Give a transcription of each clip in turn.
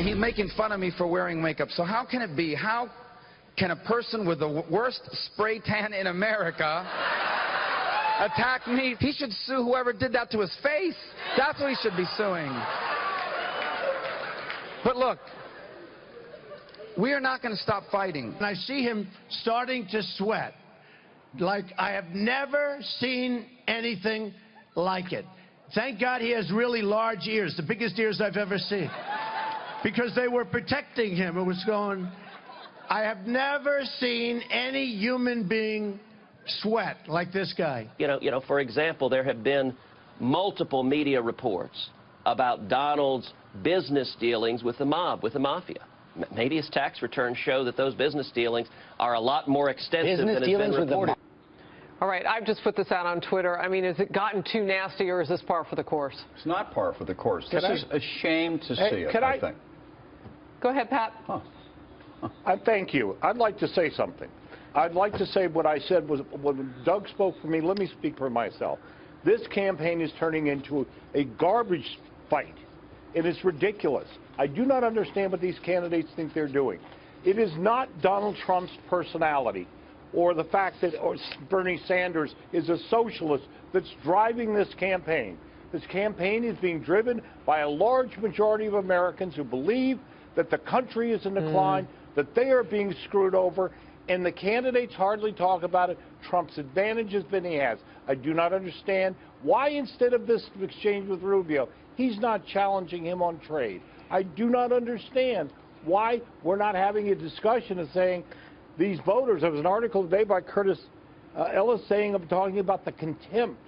he's making fun of me for wearing makeup. So how can it be? How can a person with the worst spray tan in America attack me? He should sue whoever did that to his face. That's what he should be suing. But look, we are not going to stop fighting. And I see him starting to sweat like I have never seen anything like it. Thank God he has really large ears, the biggest ears I've ever seen, because they were protecting him. It was going, I have never seen any human being sweat like this guy. You know, for example, there have been multiple media reports about Donald's business dealings with the mob, with the mafia. Maybe his tax returns show that those business dealings are a lot more extensive than has been reported. All right, I've just put this out on Twitter. I mean, has it gotten too nasty, or is this par for the course? It's not par for the course. This is a shame to see it, I think. Go ahead, Pat. Thank you. I'd like to say something. I'd like to say what I said was, when Doug spoke for me, let me speak for myself. This campaign is turning into a garbage fight, and it's ridiculous. I do not understand what these candidates think they're doing. It is not Donald Trump's personality or the fact that Bernie Sanders is a socialist that's driving this campaign. This campaign is being driven by a large majority of Americans who believe that the country is in decline, that they are being screwed over, and the candidates hardly talk about it. Trump's advantages than he has. I do not understand why, instead of this exchange with Rubio, he's not challenging him on trade. I do not understand why we're not having a discussion of saying these voters. There was an article today by Curtis Ellis talking about the contempt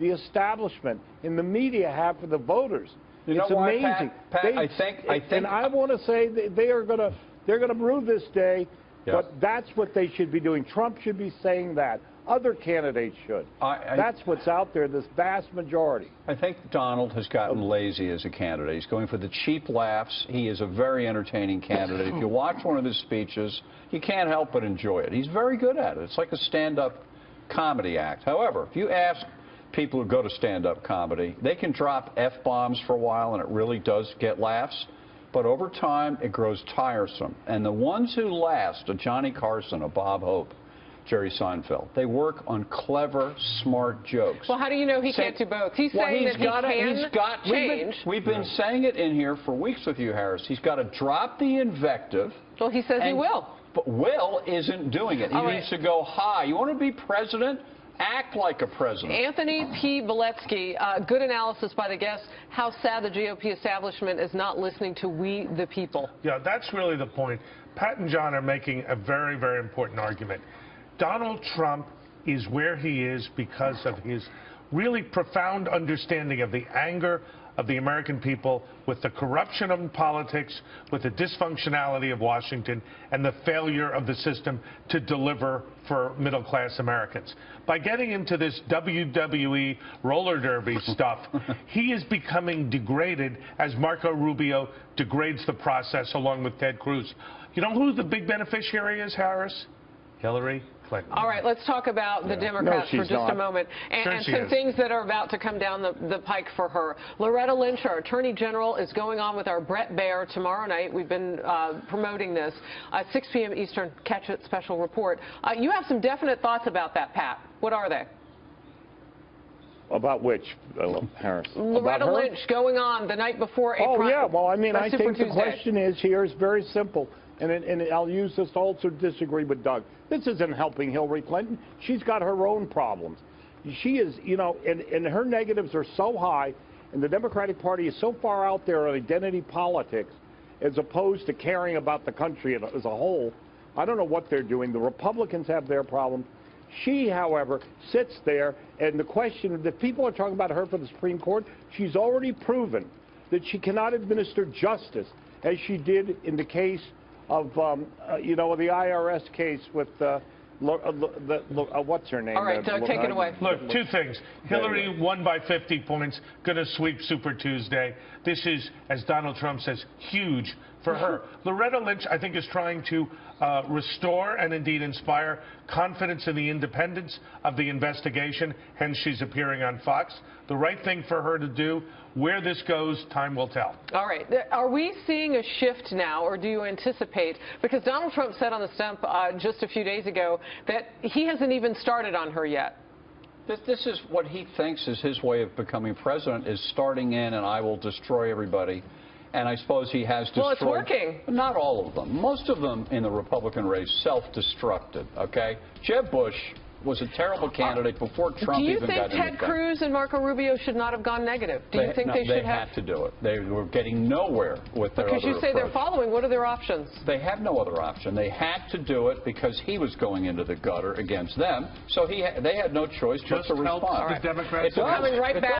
the establishment and the media have for the voters. It's amazing. Pat, I think, and I want to say that they're going to rue this day. Yes. But that's what they should be doing. Trump should be saying that. Other candidates should. That's what's out there, this vast majority. I think Donald has gotten lazy as a candidate. He's going for the cheap laughs. He is a very entertaining candidate. If you watch one of his speeches, you can't help but enjoy it. He's very good at it. It's like a stand-up comedy act. However, if you ask people who go to stand-up comedy, they can drop F-bombs for a while, and it really does get laughs. But over time, it grows tiresome. And the ones who last, a Johnny Carson, a Bob Hope, Jerry Seinfeld, they work on clever, smart jokes. Well, how do you know he can't do both? He's saying that he can change. We've been saying it in here for weeks with you, Harris. He's got to drop the invective. Well, he says he will. But Will isn't doing it. He needs to go high. You want to be president? Act like a president. Anthony P. Valetsky, good analysis by the guest. How sad the GOP establishment is not listening to we, the people. Yeah, that's really the point. Pat and John are making a very, very important argument. Donald Trump is where he is because of his really profound understanding of the anger of the American people with the corruption of politics, with the dysfunctionality of Washington, and the failure of the system to deliver for middle-class Americans. By getting into this WWE roller derby stuff, he is becoming degraded as Marco Rubio degrades the process along with Ted Cruz. You know who the big beneficiary is, Harris? Hillary Clinton. All right, let's talk about the Democrats for just a moment and some things that are about to come down the pike for her. Loretta Lynch, our Attorney General, is going on with our Brett Baier tomorrow night. We've been promoting this. 6 p.m. Eastern, catch it, special report. You have some definite thoughts about that, Pat. What are they? About which, Harris? Loretta Lynch going on the night before a yeah, well, I mean, I think the question is here is very simple. And I'll use this to also disagree with Doug. This isn't helping Hillary Clinton. She's got her own problems. She is, you know, and her negatives are so high, and the Democratic Party is so far out there on identity politics as opposed to caring about the country as a whole. I don't know what they're doing. The Republicans have their problems. She, however, sits there, and the question, the people are talking about her for the Supreme Court. She's already proven that she cannot administer justice as she did in the case of, you know, the IRS case with what's her name? All right, take it away. Look, two things. Hillary won by 50 points, going to sweep Super Tuesday. This is, as Donald Trump says, huge for her. Loretta Lynch, I think, is trying to restore and indeed inspire confidence in the independence of the investigation, hence she's appearing on Fox. The right thing for her to do. Where this goes, time will tell. All right. Are we seeing a shift now, or do you anticipate? Because Donald Trump said on the stump just a few days ago that he hasn't even started on her yet. This is what he thinks is his way of becoming president, is starting in and I will destroy everybody. And I suppose he has destroyed. Well, it's working. Not all of them. Most of them in the Republican race self-destructed, okay? Jeb Bush was a terrible candidate before Trump even got in. Do you think Ted Cruz and Marco Rubio should not have gone negative? Do you think they should have? They had to do it. They were getting nowhere with their other Because you say they're following. What are their options? They have no other option. They had to do it because he was going into the gutter against them. So they had no choice but to respond. The Democrats. Coming right back.